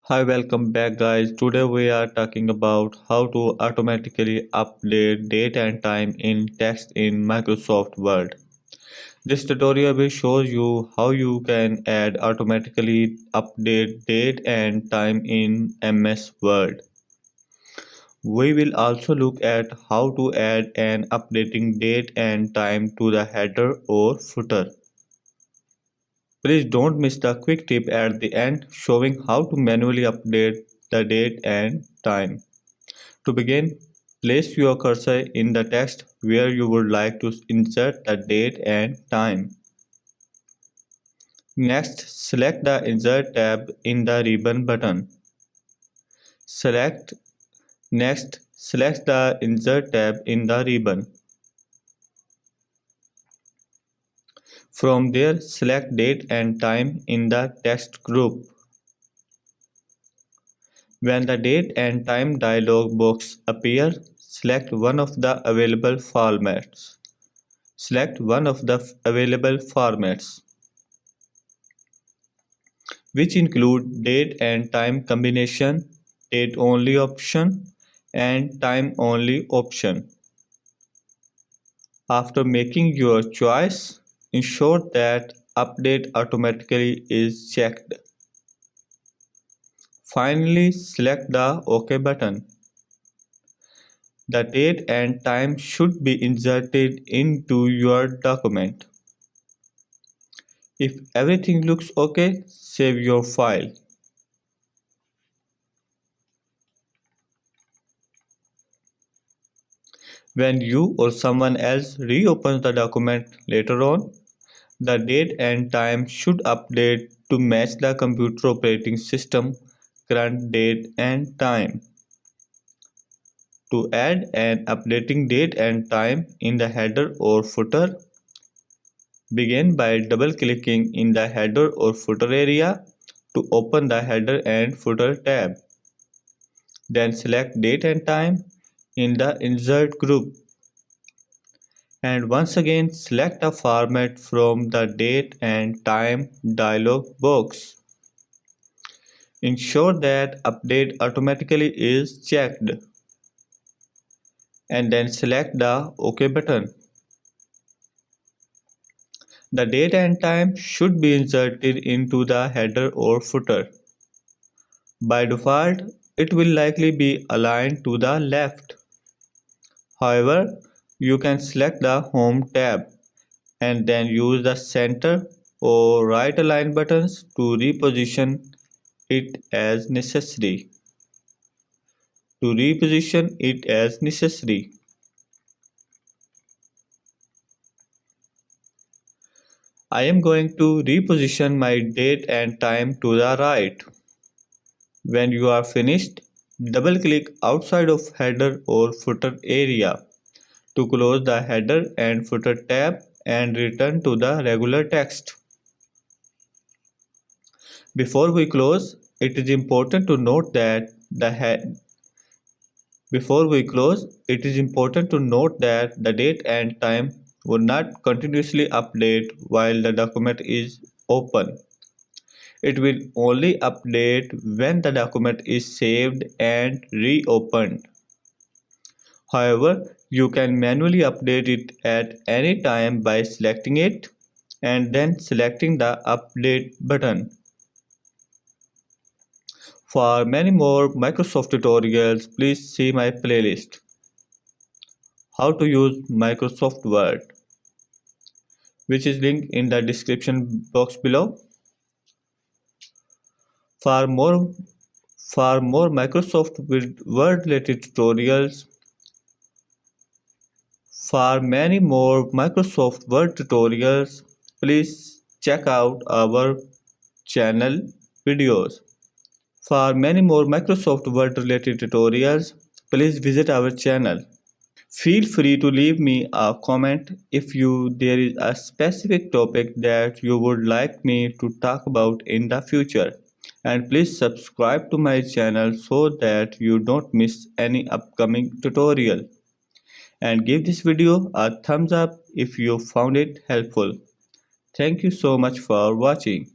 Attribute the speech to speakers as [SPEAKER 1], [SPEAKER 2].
[SPEAKER 1] Hi, welcome back, guys. Today we are talking about how to automatically update date and time in text in Microsoft Word. This tutorial will show you how you can add automatically update date and time in MS Word. We will also look at how to add an updating date and time to the header or footer. Please don't miss the quick tip at the end showing how to manually update the date and time. To begin, place your cursor in the text where you would like to insert the date and time. Next, select the Insert tab in the ribbon button. Select Next, select the Insert tab in the ribbon. From there, select Date and Time in the text group. When the Date and Time dialog box appears, select one of the available formats. Select one of the available formats, which include date and time combination, date only option, and time only option. After making your choice, ensure that Update automatically is checked. Finally, select the OK button. The date and time should be inserted into your document. If everything looks OK, save your file. When you or someone else reopens the document later on, the date and time should update to match the computer operating system current date and time. To add an updating date and time in the header or footer, begin by double-clicking in the header or footer area to open the header and footer tab. Then select date and time in the insert group. And once again select a format from the date and time dialog box. Ensure that update automatically is checked and then select the OK button. The date and time should be inserted into the header or footer. By default, it will likely be aligned to the left. However, you can select the Home tab and then use the center or right align buttons to reposition it as necessary. I am going to reposition my date and time to the right. When you are finished, double-click outside of header or footer area to close the header and footer tab and return to the regular text. Before we close, it is important to note that the date and time will not continuously update while the document is open. It will only update when the document is saved and reopened. However, you can manually update it at any time by selecting it and then selecting the Update button. For many more Microsoft tutorials, please see my playlist, How to Use Microsoft Word, which is linked in the description box below. For more, for more Microsoft Word related tutorials, For many more Microsoft Word tutorials, please check out our channel videos. For many more Microsoft Word related tutorials, please visit our channel. Feel free to leave me a comment if there is a specific topic that you would like me to talk about in the future. And please subscribe to my channel so that you don't miss any upcoming tutorial. And give this video a thumbs up if you found it helpful. Thank you so much for watching.